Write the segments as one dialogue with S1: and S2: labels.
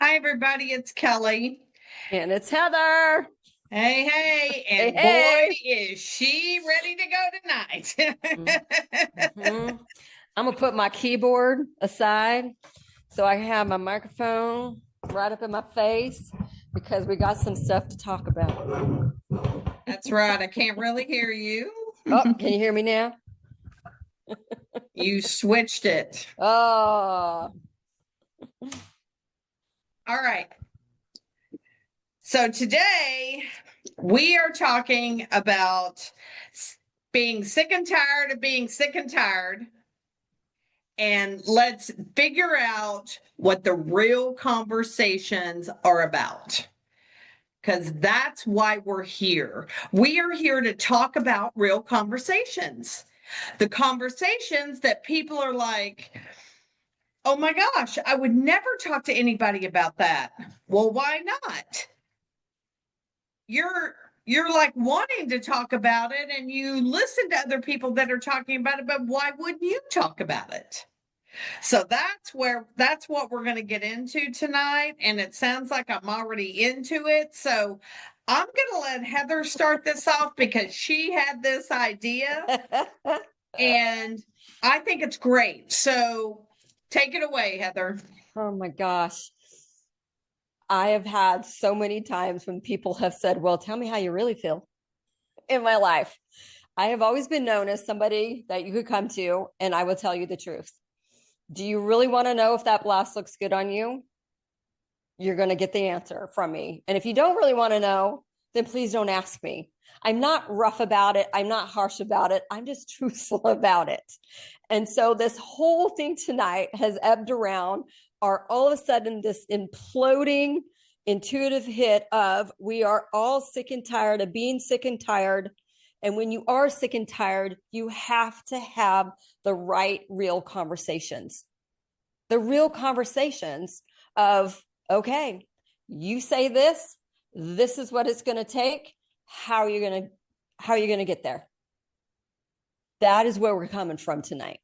S1: Hi, everybody. It's Kelly.
S2: And it's Heather.
S1: Hey,
S2: Hey,
S1: and boy,
S2: hey.
S1: is she ready to go
S2: Mm-hmm.
S1: tonight.
S2: I'm going to put my keyboard aside so I can have my microphone right up in my face because we got some stuff to talk about.
S1: That's right. I can't really hear you.
S2: Oh, can you hear me now?
S1: You switched it.
S2: Oh,
S1: All right. So today we are talking about being sick and tired of being sick and tired. And let's figure out what the real conversations are about. Because that's why we're here. We are here to talk about real conversations. The conversations that people are like, oh my gosh, I would never talk to anybody about that. Well, why not? You're like wanting to talk about it and you listen to other people that are talking about it, but why wouldn't you talk about it? So that's what we're going to get into tonight. And it sounds like I'm already into it. So I'm going to let Heather start this off because she had this idea and I think it's great. So take it away, Heather.
S2: oh my gosh. I have had so many times when people have said, well, tell me how you really feel in my life. I have always been known as somebody that you could come to and I will tell you the truth. Do you really want to know if that blouse looks good on you? You're going to get the answer from me. And if you don't really want to know, then please don't ask me. I'm not rough about it. I'm not harsh about it. I'm just truthful about it. And so this whole thing tonight has ebbed around, or all of a sudden this imploding intuitive hit of we are all sick and tired of being sick and tired. And when you are sick and tired, you have to have the right, real conversations. The real conversations of, okay, you say this is what it's going to take. How are you going to get there? That is where we're coming from tonight.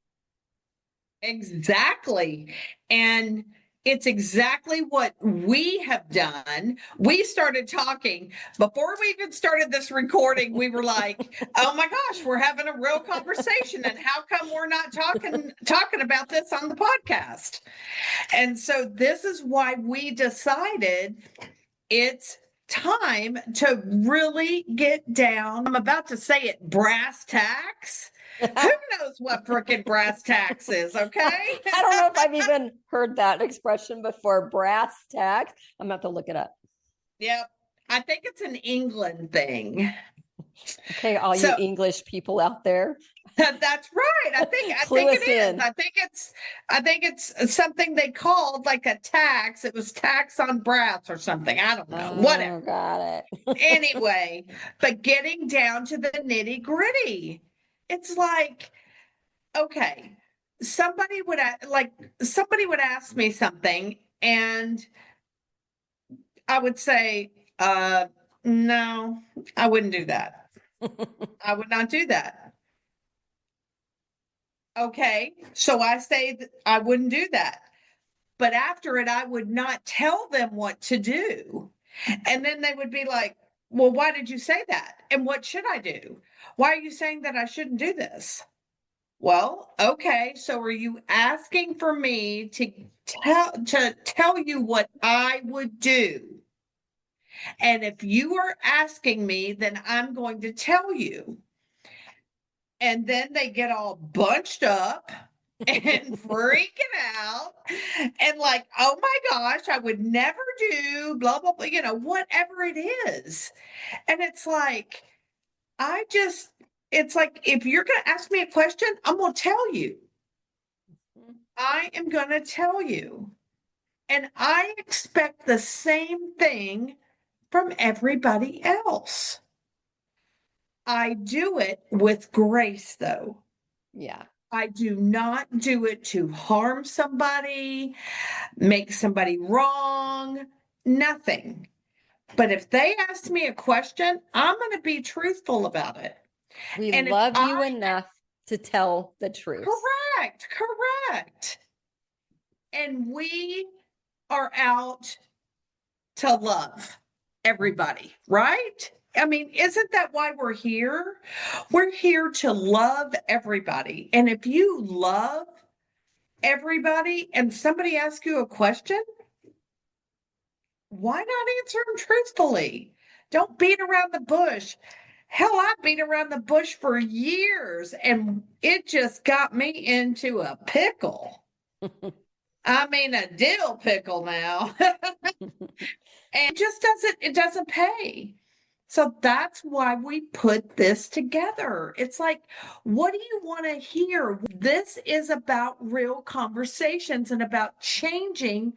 S1: Exactly. And it's exactly what we have done. We started talking before we even started this recording. We were like, "Oh my gosh, we're having a real conversation and how come we're not talking about this on the podcast?" And so this is why we decided it's time to really get down. I'm about to say it brass tacks. Who knows what frickin' brass tacks is, okay?
S2: I don't know if I've even heard that expression before. Brass tacks. I'm going to have to look it up.
S1: Yep. I think it's an England thing.
S2: Okay, all you
S1: So
S2: English people out there,
S1: that's right. I
S2: clue
S1: think it
S2: us
S1: is.
S2: in.
S1: I think it's something they called like a tax. It was tax on brass or something. I don't know. Whatever.
S2: Oh, got it.
S1: Anyway, but getting down to the nitty gritty, it's like, okay, somebody would ask me something and I would say, no, I wouldn't do that. I would not do that. Okay, so I say that I wouldn't do that. But after it, I would not tell them what to do. And then they would be like, well, why did you say that? And what should I do? Why are you saying that I shouldn't do this? Well, okay, so are you asking for me to tell you what I would do? And if you are asking me, then I'm going to tell you. And then they get all bunched up and freaking out and like, oh my gosh, I would never do blah, blah, blah, whatever it is. And I just, it's like, if you're going to ask me a question, I'm going to tell you. I am going to tell you. And I expect the same thing from everybody else. I do it with grace, though.
S2: Yeah.
S1: I do not do it to harm somebody, make somebody wrong, nothing. But if they ask me a question, I'm going to be truthful about it.
S2: We
S1: And if
S2: love you
S1: I,
S2: enough to tell the truth.
S1: correct. And we are out. to love everybody, right? I mean, isn't that why we're here? We're here to love everybody. And if you love everybody and somebody asks you a question, why not answer them truthfully? Don't beat around the bush. Hell, I beat around the bush for years and it just got me into a pickle. I mean, a dill pickle now. And it doesn't pay. So that's why we put this together. It's like, what do you want to hear? This is about real conversations and about changing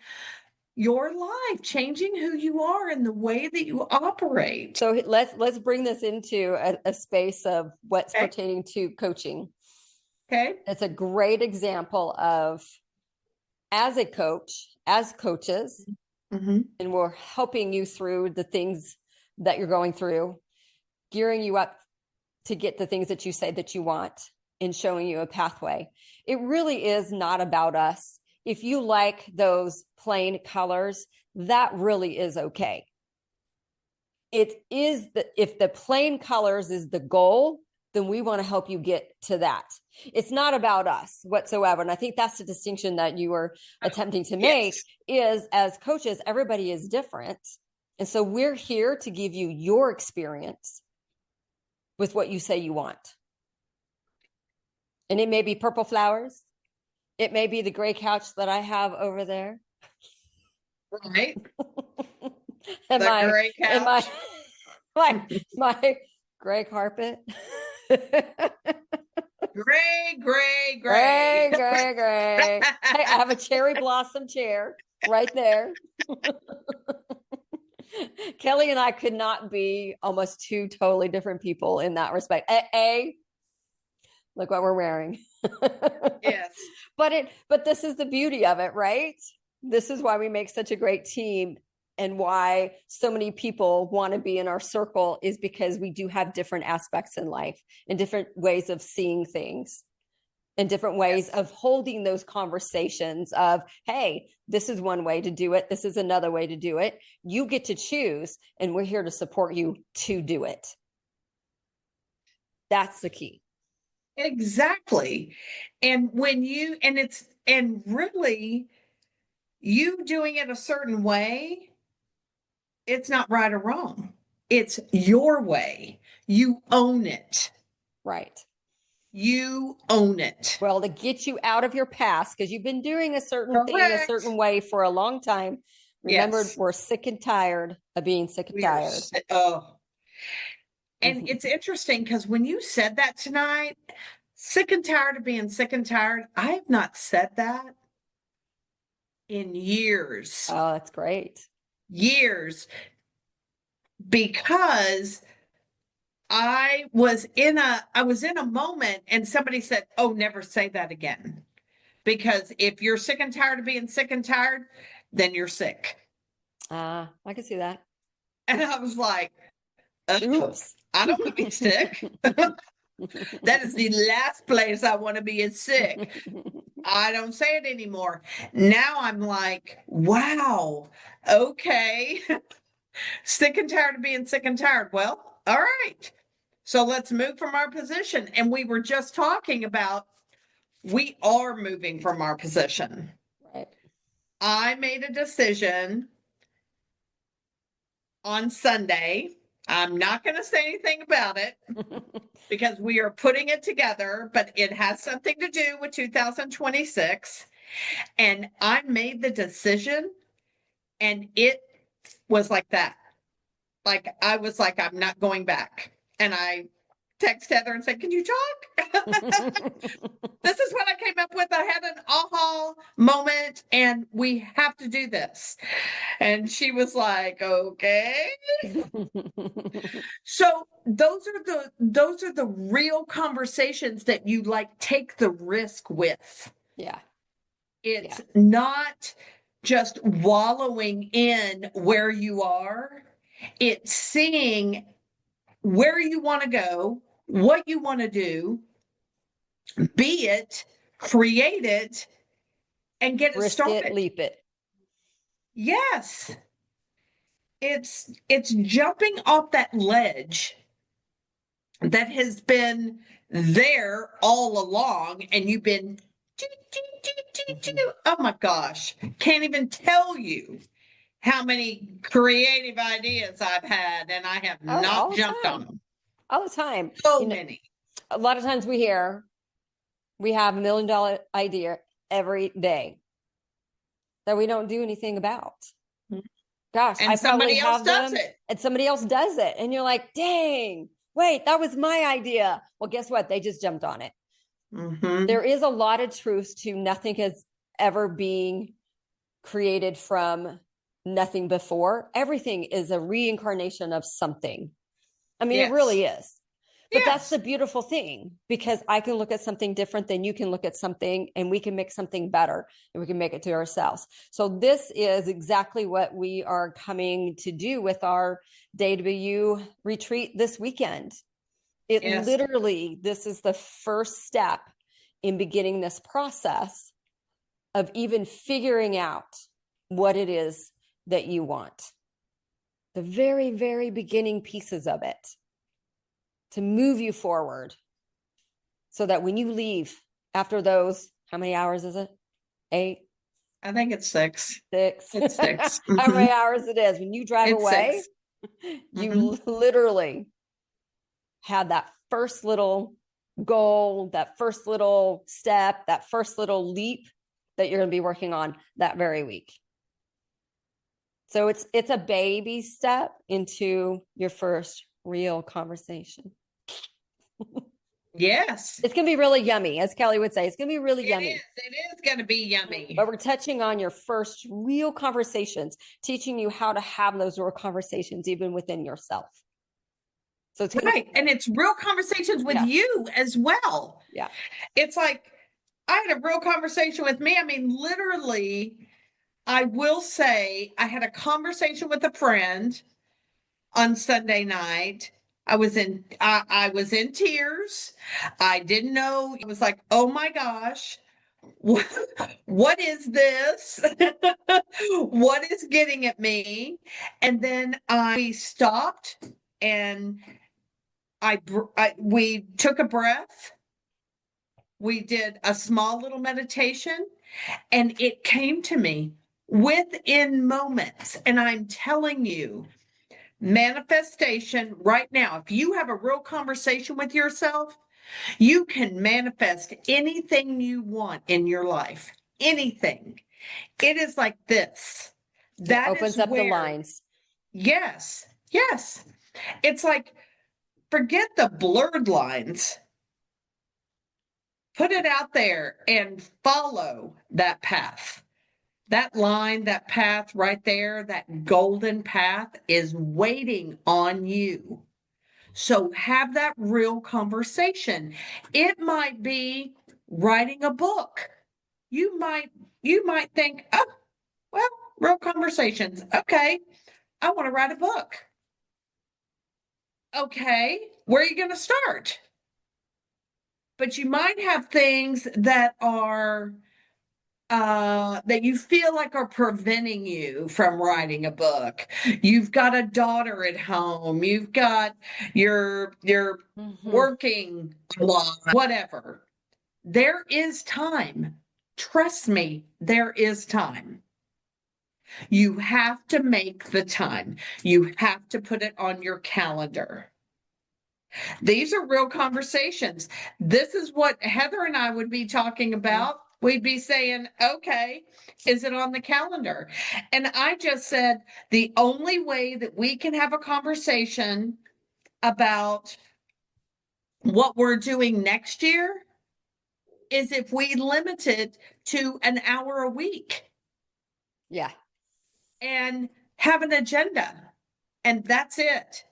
S1: your life, changing who you are and the way that you operate.
S2: So let's bring this into a space of what's
S1: Okay.
S2: pertaining to coaching.
S1: Okay.
S2: It's a great example of, as a coach, as coaches,
S1: Mm-hmm.
S2: and we're helping you through the things that you're going through, gearing you up to get the things that you say that you want, and showing you a pathway. It really is not about us. If you like those plain colors, that really is okay. It is if the plain colors is the goal, then we want to help you get to that. It's not about us whatsoever. And I think that's the distinction that you were attempting to make. Yes. Is, as coaches, everybody is different. And so we're here to give you your experience with what you say you want. And it may be purple flowers. It may be the gray couch that I have over there.
S1: Right.
S2: And
S1: the gray couch.
S2: And my gray carpet.
S1: Gray.
S2: Gray. Hey, I have a cherry blossom chair right there. Kelly and I could not be almost two totally different people in that respect. Look what we're wearing.
S1: Yes.
S2: But this is the beauty of it, right? This is why we make such a great team, and why so many people want to be in our circle, is because we do have different aspects in life and different ways of seeing things and different ways of holding those conversations of, hey, this is one way to do it. This is another way to do it. You get to choose, and we're here to support you to do it. That's the key.
S1: Exactly. And really you doing it a certain way, it's not right or wrong. It's your way. You own it.
S2: Right.
S1: You own it.
S2: Well, to get you out of your past, because you've been doing a certain thing a
S1: Correct.
S2: certain way for a long time. Remember,
S1: Yes.
S2: we're sick and tired of being sick and
S1: We are
S2: tired.
S1: And it's interesting because when you said that tonight, sick and tired of being sick and tired, I have not said that in years.
S2: Oh, that's great.
S1: Years. Because I was in a moment and somebody said, "Oh, never say that again." Because if you're sick and tired of being sick and tired, then you're sick.
S2: I can see that.
S1: And I was like,
S2: Oops.
S1: I don't want to be sick. That is the last place I want to be, is sick. I don't say it anymore. Now I'm like, wow, okay. Sick and tired of being sick and tired. Well, all right. So let's move from our position. And we were just talking about, we are moving from our position.
S2: Right.
S1: I made a decision on Sunday. I'm not going to say anything about it because we are putting it together, but it has something to do with 2026. And I made the decision, and it was like that. Like, I was like, I'm not going back. And I text Heather and said, "Can you talk?" This is what I came up with. I had an aha moment, and we have to do this. And she was like, "Okay." So those are the real conversations that you like take the risk with.
S2: Yeah.
S1: It's not just wallowing in where you are. It's seeing where you want to go, what you want to do, be it, create it, and get it
S2: Risk
S1: started.
S2: it, leap it.
S1: Yes. it's jumping off that ledge that has been there all along, and you've been oh my gosh, can't even tell you how many creative ideas I've had, and I have
S2: Oh,
S1: not
S2: all the
S1: jumped on
S2: time.
S1: them.
S2: All the time.
S1: So
S2: You know,
S1: many.
S2: a lot of times we have $1 million idea every day that we don't do anything about. Gosh, I
S1: And
S2: probably
S1: somebody else
S2: have
S1: does
S2: them
S1: it.
S2: and somebody else does it. And you're like, dang, wait, that was my idea. Well, guess what? They just jumped on it.
S1: Mm-hmm.
S2: There is a lot of truth to nothing has ever being created from nothing before. Everything is a reincarnation of something. I mean, it
S1: Yes.
S2: really is. But that's the
S1: Yes.
S2: beautiful thing, because I can look at something different than you can look at something, and we can make something better, and we can make it to ourselves. So this is exactly what we are coming to do with our Day to Be You retreat this weekend. It
S1: Yes.
S2: literally, this is the first step in beginning this process of even figuring out what it is that you want. The very, very beginning pieces of it to move you forward, so that when you leave after those, how many hours is it? 8,
S1: I think it's 6.
S2: 6,
S1: It's 6.
S2: how
S1: Mm-hmm.
S2: many hours it is, when you drive
S1: It's
S2: away,
S1: 6. Mm-hmm.
S2: you literally had that first little goal, that first little step, that first little leap that you're going to be working on that very week. So it's a baby step into your first real conversation.
S1: Yes.
S2: It's going to be really yummy, as Kelly would say. It's going to be really yummy.
S1: It is going to be yummy.
S2: But we're touching on your first real conversations, teaching you how to have those real conversations even within yourself. So it's going
S1: Right. And it's real conversations with
S2: Yeah.
S1: you as well.
S2: Yeah.
S1: It's like I had a real conversation with me. I mean, literally, I will say I had a conversation with a friend on Sunday night. I was in tears. I didn't know. It was like, oh my gosh, what is this? What is getting at me? And then I stopped and we took a breath. We did a small little meditation, and it came to me within moments. And I'm telling you, manifestation right now, if you have a real conversation with yourself, you can manifest anything you want in your life. Anything. It is like this.
S2: It
S1: That is
S2: opens up the
S1: where,
S2: lines.
S1: yes, yes. It's like, forget the blurred lines. Put it out there and follow that path. That line, that path right there, that golden path is waiting on you. So have that real conversation. It might be writing a book. You might think, "Oh, well, real conversations. Okay, I want to write a book." Okay, where are you going to start? But you might have things that are that you feel like are preventing you from writing a book. You've got a daughter at home, you've got you're working a lot, whatever. There is time. Trust me, there is time. You have to make the time. You have to put it on your calendar. These are real conversations. This is what Heather and I would be talking about. We'd be saying, okay, is it on the calendar? And I just said, the only way that we can have a conversation about what we're doing next year is if we limit it to an hour a week.
S2: Yeah.
S1: And have an agenda. And that's it.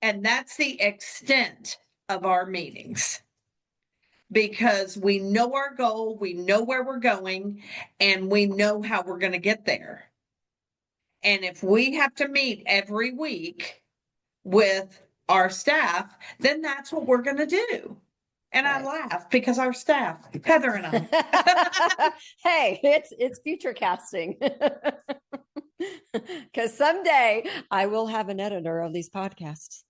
S1: And that's the extent of our meetings, because we know our goal, we know where we're going, and we know how we're going to get there. And if we have to meet every week with our staff, then that's what we're going to do. And right. I laugh because our staff, Heather and I.
S2: Hey, it's future casting. Because someday I will have an editor of these podcasts.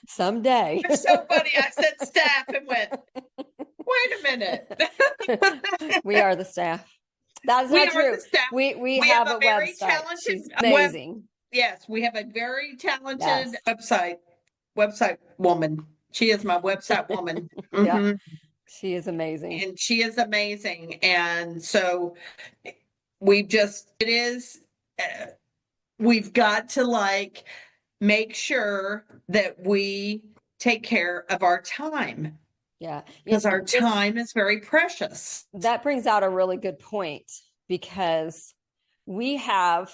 S2: Someday.
S1: It's so funny. I said staff and went, wait a minute.
S2: We are the staff. That's
S1: We
S2: not
S1: are
S2: true.
S1: the staff.
S2: We
S1: We
S2: have
S1: have
S2: a
S1: a very
S2: website.
S1: talented
S2: She's amazing.
S1: Yes, we have a very talented
S2: Yes.
S1: website woman. She is my website woman.
S2: Yeah.
S1: Mhm.
S2: She is amazing.
S1: And she is amazing. And so it is, uh, we've got to like make sure that we take care of our time
S2: Yeah.
S1: because our time is very precious.
S2: That brings out a really good point because we have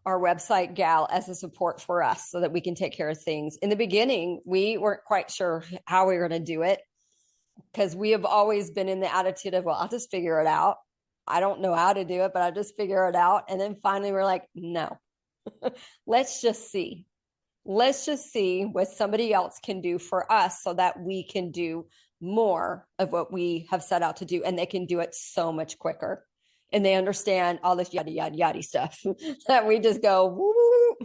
S2: our website gal as a support for us so that we can take care of things. In the beginning, we weren't quite sure how we were going to do it because we have always been in the attitude of, well, I'll just figure it out. I don't know how to do it, but I'll just figure it out. And then finally, we're like, no, let's just see. Let's just see what somebody else can do for us so that we can do more of what we have set out to do. And they can do it so much quicker. And they understand all this yada, yada, yada stuff that we just go, woo.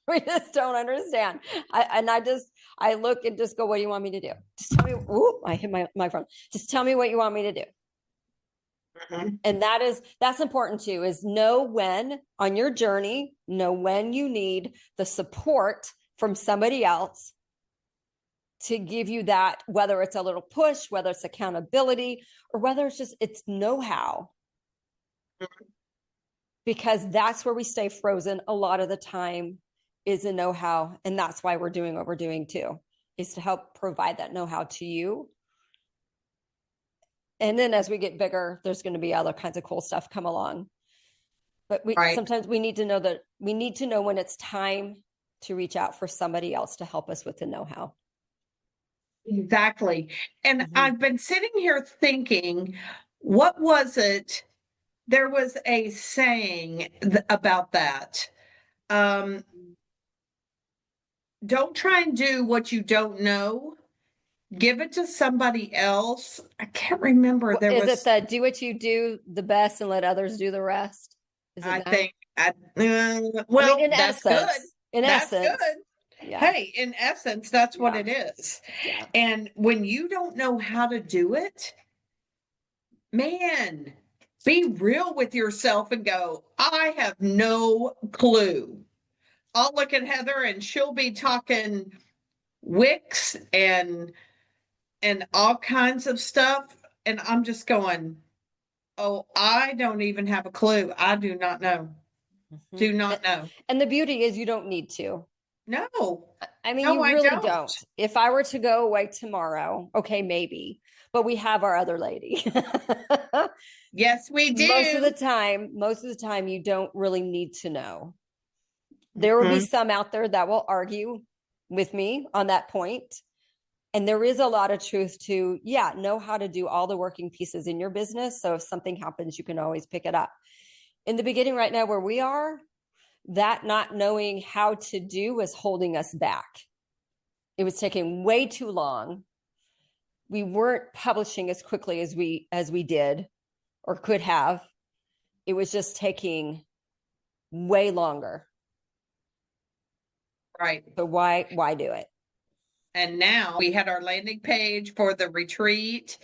S2: We just don't understand. I look and just go, what do you want me to do? Just tell me. Ooh, I hit my microphone. Just tell me what you want me to do. Mm-hmm. And that's important too, is know when on your journey, know when you need the support from somebody else to give you that, whether it's a little push, whether it's accountability, or whether it's know-how. Mm-hmm. Because that's where we stay frozen a lot of the time is a know-how. And that's why we're doing what we're doing too, is to help provide that know-how to you. And then as we get bigger, there's going to be other kinds of cool stuff come along. But sometimes we need to know when it's time to reach out for somebody else to help us with the know-how.
S1: Exactly. And I've been sitting here thinking, what was it? There was a saying about that. Don't try and do what you don't know. Give it to somebody else. I can't remember.
S2: Is it that do what you do the best and let others do the rest?
S1: Well,
S2: in
S1: that's
S2: essence,
S1: good.
S2: In
S1: that's
S2: essence,
S1: good. Yeah. Hey, in essence, that's what it is.
S2: Yeah.
S1: And when you don't know how to do it, man, be real with yourself and go, I have no clue. I'll look at Heather and she'll be talking Wix and all kinds of stuff. And I'm just going, oh, I don't even have a clue. I do not know. Do not know.
S2: And the beauty is you don't need to.
S1: No.
S2: I mean, you really don't. If I were to go away tomorrow, okay, maybe. But we have our other lady.
S1: Yes, we do.
S2: Most of the time, you don't really need to know. There will be some out there that will argue with me on that point. And there is a lot of truth to, know how to do all the working pieces in your business. So if something happens, you can always pick it up. In the beginning, right now, where we are, that not knowing how to do was holding us back. It was taking way too long. We weren't publishing as quickly as we did or could have. It was just taking way longer.
S1: Right.
S2: So why do it?
S1: And now we had our landing page for the retreat.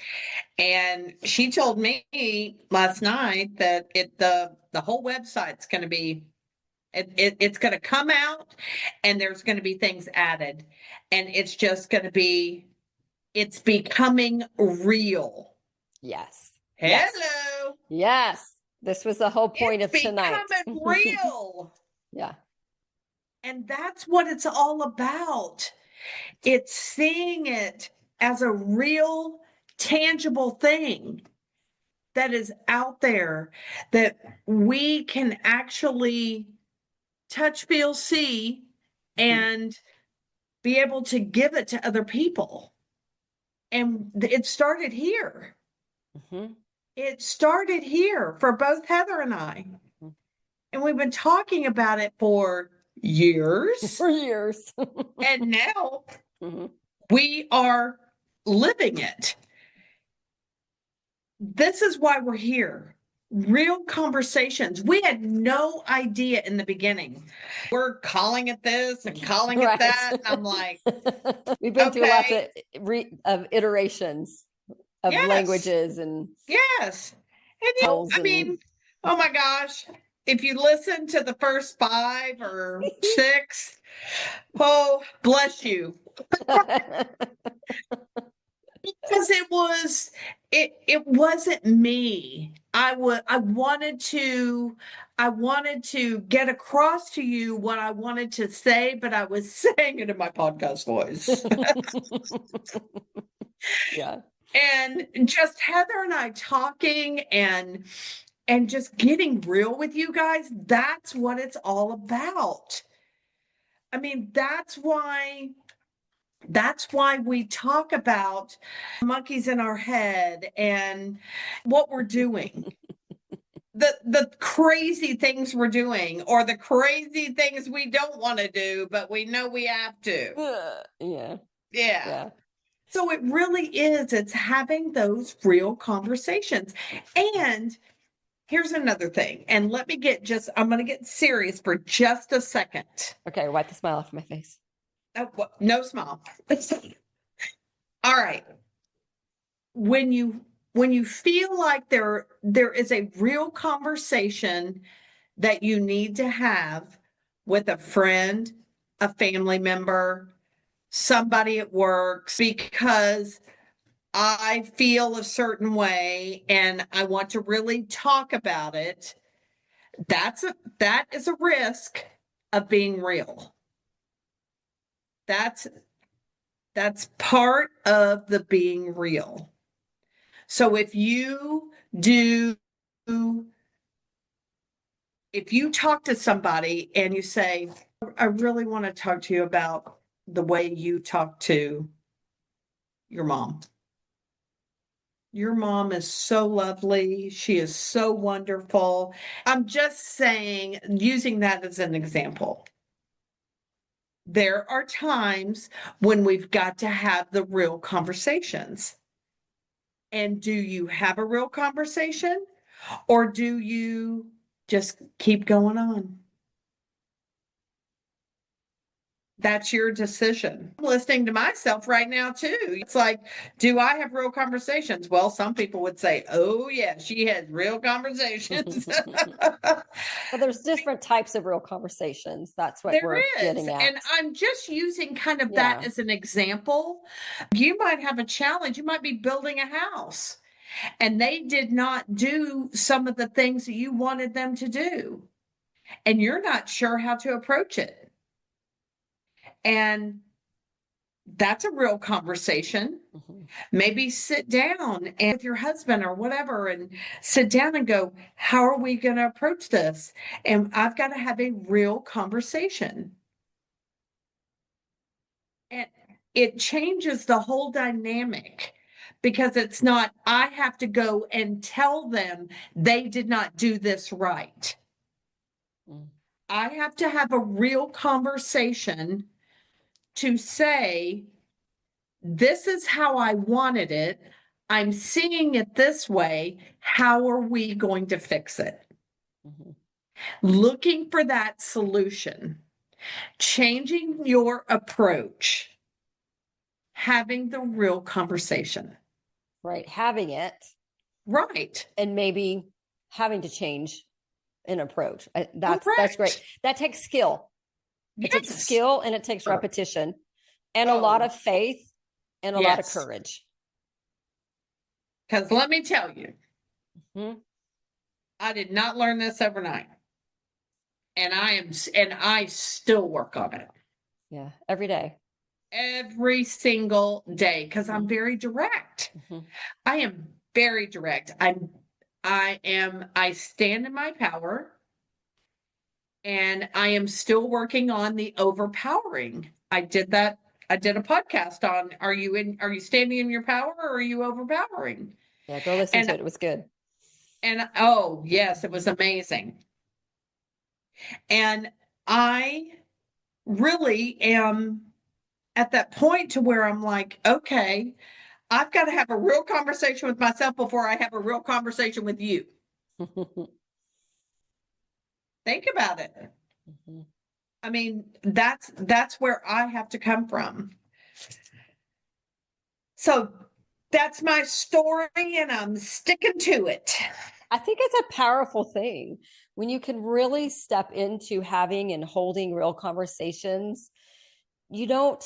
S1: And she told me last night that the whole website's going to be, it's going to come out and there's going to be things added. And it's just going to be, it's becoming real.
S2: Yes.
S1: Hello.
S2: Yes. This was the whole point of tonight.
S1: It's becoming real.
S2: Yeah.
S1: And that's what it's all about. It's seeing it as a real, tangible thing that is out there that we can actually touch, feel, see, and be able to give it to other people. And it started here. It started here for both Heather and I. And we've been talking about it for years. And now we are living it. This is why we're here. real conversations. We had no idea in the beginning. We're calling it this and calling it
S2: Right.
S1: that. And I'm like,
S2: We've been through lots
S1: okay,
S2: of iterations of
S1: yes,
S2: languages and
S1: yes. And
S2: titles
S1: I mean,
S2: and
S1: oh my gosh, if you listen to the first 5 or 6, oh, bless you. Because it wasn't me. I wanted to get across to you what I wanted to say, but I was saying it in my podcast voice.
S2: yeah.
S1: And just Heather and I talking and just getting real with you guys, that's what it's all about. I mean, that's why we talk about monkeys in our head and what we're doing. The crazy things we're doing or the crazy things we don't want to do, but we know we have to.
S2: Yeah.
S1: Yeah.
S2: Yeah.
S1: So it really is, it's having those real conversations. And here's another thing. And I'm going to get serious for just a second.
S2: Okay. Wipe the smile off my face.
S1: Oh, no smile. All right. When you feel like there is a real conversation that you need to have with a friend, a family member, somebody at work, because I feel a certain way and I want to really talk about it, that is a risk of being real. That's that's part of the being real. So do if you talk to somebody and you say, I really want to talk to you about the way you talk to your mom. Your mom is so lovely. She is so wonderful. I'm just saying, using that as an example. There are times when we've got to have the real conversations. And do you have a real conversation or do you just keep going on? That's your decision. I'm listening to myself right now, too. It's like, do I have real conversations? Well, some people would say, oh, yeah, she has real conversations.
S2: Well, there's different types of real conversations. That's what
S1: There
S2: we're
S1: is.
S2: getting at.
S1: And I'm just using kind of that
S2: Yeah.
S1: as an example. You might have a challenge. You might be building a house, and they did not do some of the things that you wanted them to do, and you're not sure how to approach it. And that's a real conversation.
S2: Mhm.
S1: Maybe sit down and with your husband or whatever and sit down and go, how are we going to approach this? And I've got to have a real conversation. And it changes the whole dynamic because it's not, I have to go and tell them they did not do this right.
S2: Mm.
S1: I have to have a real conversation to say, this is how I wanted it. I'm seeing it this way. How are we going to fix it?
S2: Mhm.
S1: Looking for that solution, changing your approach, having the real conversation.
S2: Right. Having it
S1: Right.
S2: and maybe having to change an approach. That's great.
S1: Correct.
S2: That takes skill. It takes
S1: Yes.
S2: skill and it takes repetition and a lot
S1: Oh,
S2: of faith and a lot of
S1: yes.
S2: courage.
S1: Because let me tell you,
S2: Mhm.
S1: I did not learn this overnight. And I still work on it
S2: Yeah. Every day.
S1: every single day because I'm
S2: Mhm.
S1: very direct.
S2: Mhm.
S1: I am very direct. I stand in my power and I am still working on the overpowering. I did that. I did a podcast on are you standing in your power or are you overpowering?
S2: Yeah. Go listen to
S1: And
S2: it. It was good.
S1: and oh yes, it was amazing. And I really am at that point to where I'm like, okay, I've got to have a real conversation with myself before I have a real conversation with you. Think about it. I mean, that's where I have to come from. So that's my story, and I'm sticking to it.
S2: I think it's a powerful thing when you can really step into having and holding real conversations. You don't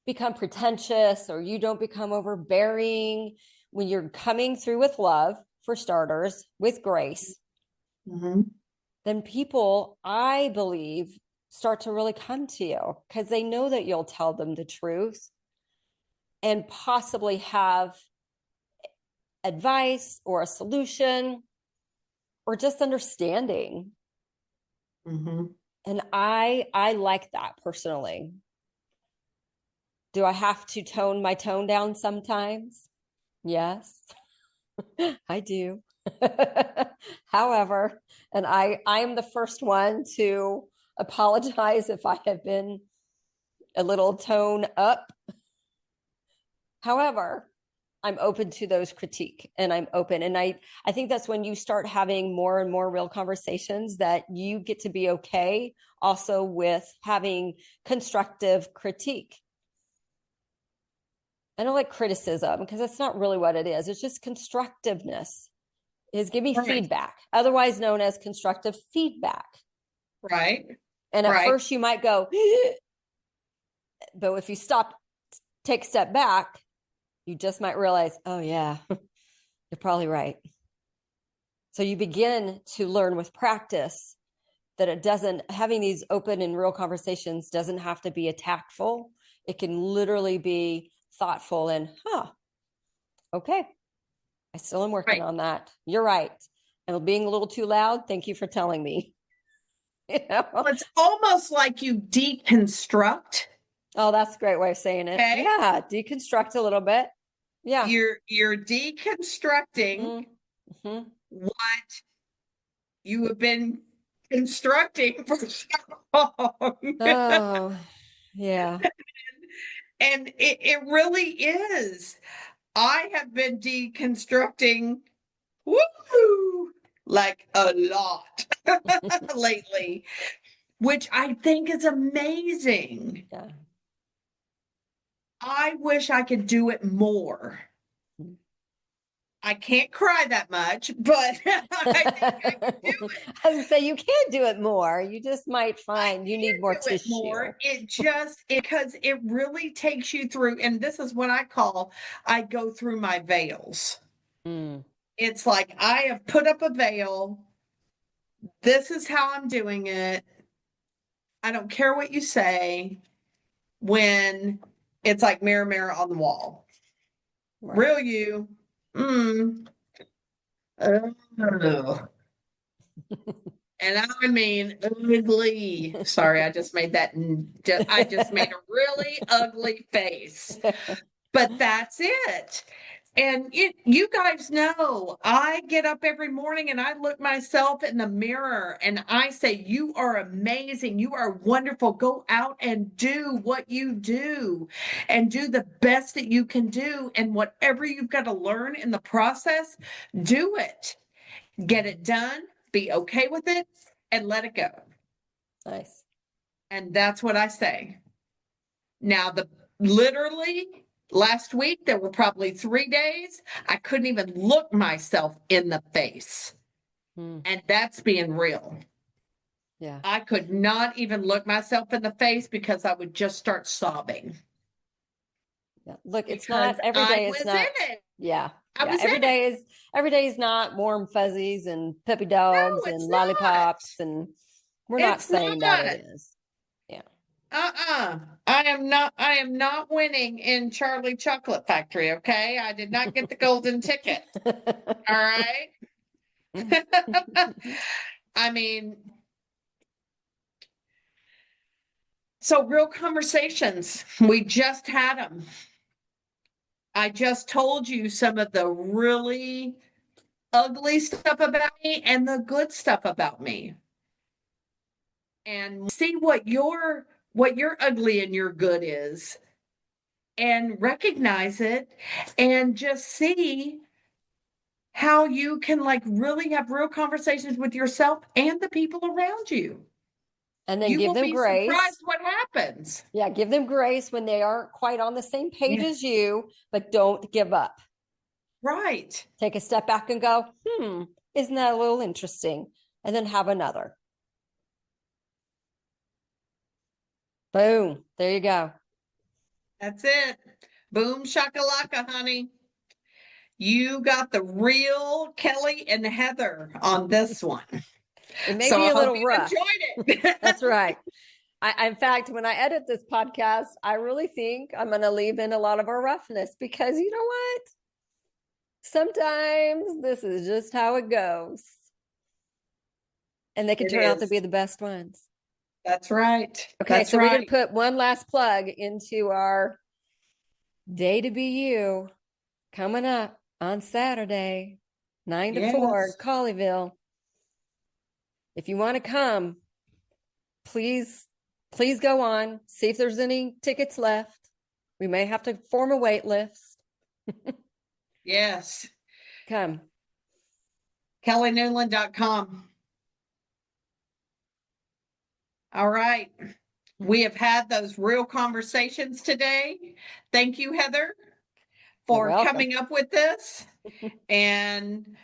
S2: become pretentious or you don't become overbearing when you're coming through with love, for starters, with grace.
S1: Mm-hmm.
S2: Then people, I believe, start to really come to you because they know that you'll tell them the truth and possibly have advice or a solution or just understanding.
S1: Mm-hmm.
S2: And I like that personally. Do I have to tone my tone down sometimes? Yes, I do. However, and I am the first one to apologize if I have been a little tone up. However, I'm open to those critique and I'm open. And I think that's when you start having more and more real conversations that you get to be okay also with having constructive critique. I don't like criticism because that's not really what it is. It's just constructiveness. Is give me
S1: Right.
S2: feedback, otherwise known as constructive feedback.
S1: Right.
S2: And at
S1: Right.
S2: first you might go, but if you stop, take a step back, you just might realize, oh yeah, you're probably right. So you begin to learn with practice that it doesn't, having these open and real conversations doesn't have to be attackful. It can literally be thoughtful and, okay, I still am working
S1: Right.
S2: on that. You're right. And being a little too loud, thank you for telling me. You know?
S1: Well, it's almost like you deconstruct.
S2: Oh, that's a great way of saying it.
S1: Okay.
S2: Yeah, deconstruct a little bit. Yeah.
S1: You're deconstructing
S2: Mm-hmm.
S1: what you have been constructing for so long.
S2: Oh, yeah.
S1: And it really is. I have been deconstructing, woo, like a lot lately, which I think is amazing.
S2: Yeah.
S1: I wish I could do it more. I can't cry that much, but I think I can do it.
S2: I would say you can do it more. You just might
S1: I
S2: find you need
S1: can
S2: more
S1: do it
S2: tissue.
S1: more. It just because it really takes you through, and this is what I go through my veils.
S2: Mm,
S1: It's like I have put up a veil. This is how I'm doing it. I don't care what you say when it's like mirror, mirror on the wall.
S2: right.
S1: Real you. Mm. Ugh. And I mean ugly. Sorry, I just made that. I just made a really ugly face. But that's it. And you guys know, I get up every morning and I look myself in the mirror and I say, you are amazing. You are wonderful. Go out and do what you do and do the best that you can do. And whatever you've got to learn in the process, do it. Get it done, be okay with it, and let it go.
S2: Nice.
S1: And that's what I say. Now, literally last week, there were probably 3 days I couldn't even look myself in the face.
S2: Mm,
S1: And that's being real.
S2: yeah.
S1: I could not even look myself in the face because I would just start sobbing.
S2: Yeah. Look, it's
S1: Because
S2: not every
S1: I
S2: day
S1: was
S2: is
S1: in
S2: not,
S1: it.
S2: yeah.
S1: I
S2: Yeah.
S1: was in it.
S2: Every day is not warm fuzzies and puppy
S1: No,
S2: dogs
S1: it's
S2: and
S1: not.
S2: lollipops. And we're not
S1: It's
S2: saying that it
S1: not.
S2: is. Yeah.
S1: I am not winning in Charlie Chocolate Factory, okay? I did not get the golden ticket. All right. I mean, so real conversations, we just had them. I just told you some of the really ugly stuff about me and the good stuff about me. And see what your ugly and your good is and recognize it and just see how you can like really have real conversations with yourself and the people around you.
S2: And then
S1: You
S2: give
S1: will
S2: them
S1: be surprised
S2: grace.
S1: what happens.
S2: Yeah, give them grace when they aren't quite on the same page
S1: Yeah,
S2: as you, but don't give up.
S1: right.
S2: Take a step back and go, isn't that a little interesting? And then have another. Boom. There you go.
S1: That's it. Boom shakalaka, honey. You got the real Kelly and Heather on this one.
S2: It may
S1: So
S2: be
S1: I
S2: a
S1: hope
S2: little
S1: you've
S2: rough.
S1: enjoyed it.
S2: That's right. In fact, when I edit this podcast, I really think I'm going to leave in a lot of our roughness because you know what? Sometimes this is just how it goes. And they can
S1: It
S2: turn out to
S1: is.
S2: be the best ones.
S1: That's right.
S2: Okay,
S1: That's
S2: so we're going to
S1: right.
S2: put one last plug into our Day to Be You coming up on Saturday, 9 to 4,
S1: Yes.
S2: Colleyville. If you want to come, please go on, see if there's any tickets left. We may have to form a wait list.
S1: Yes.
S2: Come.
S1: KellyNewland.com. All right. We have had those real conversations today. Thank you, Heather,
S2: You're
S1: for
S2: welcome.
S1: coming up with this. And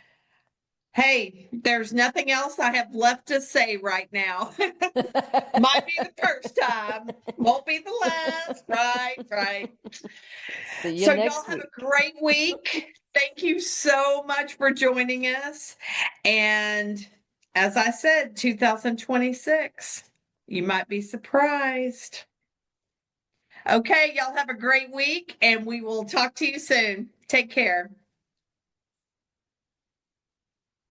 S1: hey, there's nothing else I have left to say right now. Might be the first time, won't be the last. Right, right.
S2: See you
S1: So, y'all
S2: next
S1: have
S2: week.
S1: a great week. Thank you so much for joining us. And as I said, 2026, you might be surprised. Okay, y'all have a great week, and we will talk to you soon. Take care.